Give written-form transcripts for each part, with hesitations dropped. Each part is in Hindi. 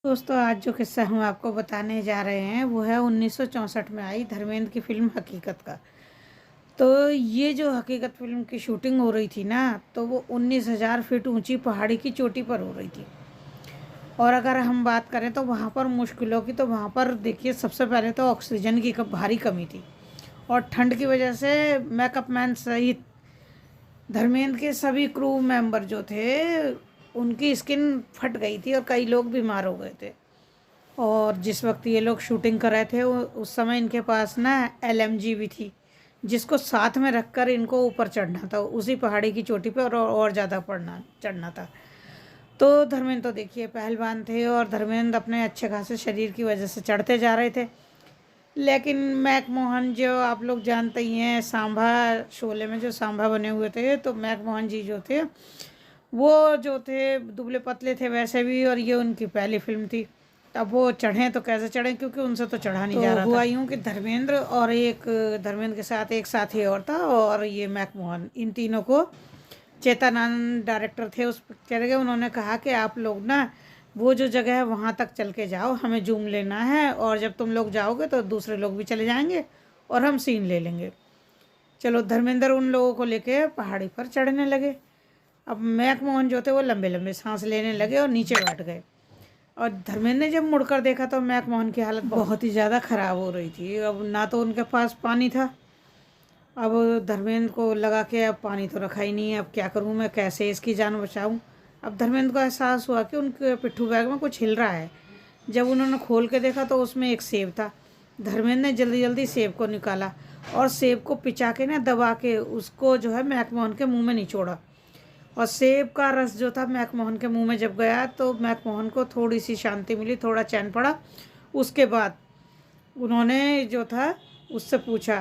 दोस्तों आज जो किस्सा हम आपको बताने जा रहे हैं वो है 1964 में आई धर्मेंद्र की फिल्म हकीकत का। तो ये जो हकीकत फिल्म की शूटिंग हो रही थी ना, तो वो 19,000 फीट ऊंची पहाड़ी की चोटी पर हो रही थी। और अगर हम बात करें तो वहाँ पर मुश्किलों की, तो वहाँ पर देखिए सबसे पहले तो ऑक्सीजन की भारी कमी थी। और ठंड की वजह से मेकअप मैन सहित धर्मेंद्र के सभी क्रू मेंबर जो थे उनकी स्किन फट गई थी और कई लोग बीमार हो गए थे। और जिस वक्त ये लोग शूटिंग कर रहे थे उस समय इनके पास ना LMG भी थी, जिसको साथ में रखकर इनको ऊपर चढ़ना था उसी पहाड़ी की चोटी पे, और ज़्यादा पढ़ना चढ़ना था। तो धर्मेंद्र तो देखिए पहलवान थे और धर्मेंद्र अपने अच्छे खासे शरीर की वजह से चढ़ते जा रहे थे। लेकिन मैकमोहन जो आप लोग जानते ही हैं, सांभा शोले में जो सांभा बने हुए थे, तो मैकमोहन जी जो थे वो जो थे दुबले पतले थे वैसे भी, और ये उनकी पहली फिल्म थी। अब वो चढ़ें तो कैसे चढ़ें, क्योंकि उनसे तो चढ़ा नहीं जा रहा था। हुआ यूँ कि धर्मेंद्र और धर्मेंद्र के साथ एक साथी और था, और ये मैकमोहन, इन तीनों को चेतनानंद डायरेक्टर थे उस पिक्चर के, उन्होंने कहा कि आप लोग ना वो जो जगह है वहाँ तक चल के जाओ, हमें जूम लेना है, और जब तुम लोग जाओगे तो दूसरे लोग भी चले जाएंगे और हम सीन ले लेंगे। चलो धर्मेंद्र उन लोगों को लेके पहाड़ी पर चढ़ने लगे। अब मैकमोहन जो थे वो लंबे लंबे सांस लेने लगे और नीचे बैठ गए। और धर्मेंद्र ने जब मुड़कर देखा तो मैकमोहन की हालत बहुत ही ज़्यादा ख़राब हो रही थी। अब ना तो उनके पास पानी था। अब धर्मेंद्र को लगा कि अब पानी तो रखा ही नहीं है, अब क्या करूं मैं, कैसे इसकी जान बचाऊं। अब धर्मेंद्र को एहसास हुआ कि उनके पिट्ठू बैग में कुछ हिल रहा है। जब उन्होंने खोल के देखा तो उसमें एक सेब था। धर्मेंद्र ने जल्दी जल्दी सेब को निकाला और सेब को पिचा के ना दबा के उसको जो है मैकमोहन के मुँह में निचोड़ा। और सेब का रस जो था मैकमोहन के मुंह में जब गया तो मैकमोहन को थोड़ी सी शांति मिली, थोड़ा चैन पड़ा। उसके बाद उन्होंने जो था उससे पूछा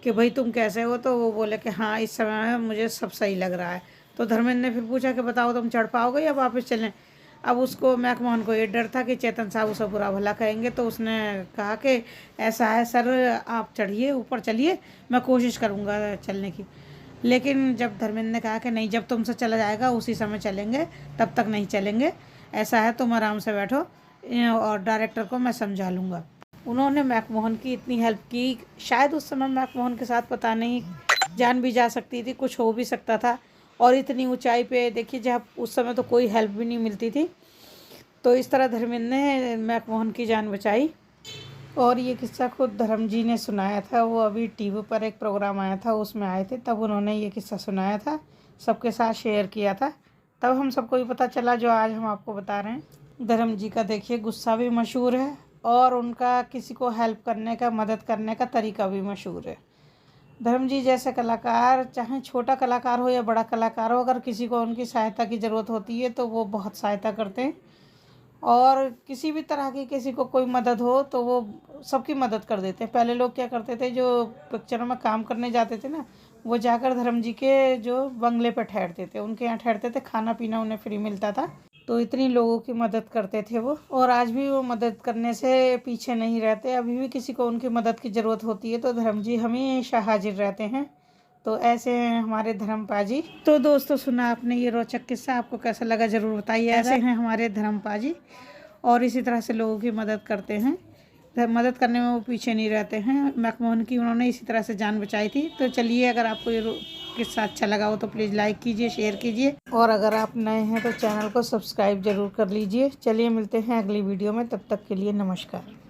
कि भाई तुम कैसे हो, तो वो बोले कि हाँ इस समय में मुझे सब सही लग रहा है। तो धर्मेंद्र ने फिर पूछा कि बताओ तुम चढ़ पाओगे या वापस चलें। अब उसको मैकमोहन को ये डर था कि चेतन साहब उसे बुरा भला कहेंगे, तो उसने कहा कि ऐसा है सर, आप चढ़िए, ऊपर चलिए, मैं कोशिश करूँगा चलने की। लेकिन जब धर्मेंद्र ने कहा कि नहीं, जब तुमसे चला जाएगा उसी समय चलेंगे, तब तक नहीं चलेंगे, ऐसा है तुम आराम से बैठो और डायरेक्टर को मैं समझा लूँगा। उन्होंने मैकमोहन की इतनी हेल्प की, शायद उस समय मैकमोहन के साथ पता नहीं जान भी जा सकती थी, कुछ हो भी सकता था। और इतनी ऊंचाई पे देखिए, जब उस समय तो कोई हेल्प भी नहीं मिलती थी। तो इस तरह धर्मेंद्र ने मैकमोहन की जान बचाई। और ये किस्सा खुद धर्म जी ने सुनाया था। वो अभी टीवी पर एक प्रोग्राम आया था, उसमें आए थे, तब उन्होंने ये किस्सा सुनाया था, सबके साथ शेयर किया था। तब हम सबको भी पता चला जो आज हम आपको बता रहे हैं। धर्म जी का देखिए गुस्सा भी मशहूर है, और उनका किसी को हेल्प करने का, मदद करने का तरीका भी मशहूर है। धर्म जी जैसे कलाकार, चाहे छोटा कलाकार हो या बड़ा कलाकार हो, अगर किसी को उनकी सहायता की ज़रूरत होती है तो वो बहुत सहायता करते हैं। और किसी भी तरह की किसी को कोई मदद हो तो वो सबकी मदद कर देते हैं। पहले लोग क्या करते थे, जो पिक्चरों में काम करने जाते थे ना, वो जाकर धर्म जी के जो बंगले पर ठहरते थे, उनके यहाँ ठहरते थे, खाना पीना उन्हें फ्री मिलता था। तो इतनी लोगों की मदद करते थे वो, और आज भी वो मदद करने से पीछे नहीं रहते। अभी भी किसी को उनकी मदद की ज़रूरत होती है तो धर्म जी हमेशा हाजिर रहते हैं। तो ऐसे हैं हमारे धर्मपा जी। तो दोस्तों सुना आपने ये रोचक किस्सा, आपको कैसा लगा ज़रूर बताइए। ऐसे हैं हमारे धर्मपा जी, और इसी तरह से लोगों की मदद करते हैं, मदद करने में वो पीछे नहीं रहते हैं। मैकमोहन की उन्होंने इसी तरह से जान बचाई थी। तो चलिए, अगर आपको ये किस्सा अच्छा लगा हो तो प्लीज़ लाइक कीजिए, शेयर कीजिए, और अगर आप नए हैं तो चैनल को सब्सक्राइब ज़रूर कर लीजिए। चलिए मिलते हैं अगली वीडियो में, तब तक के लिए नमस्कार।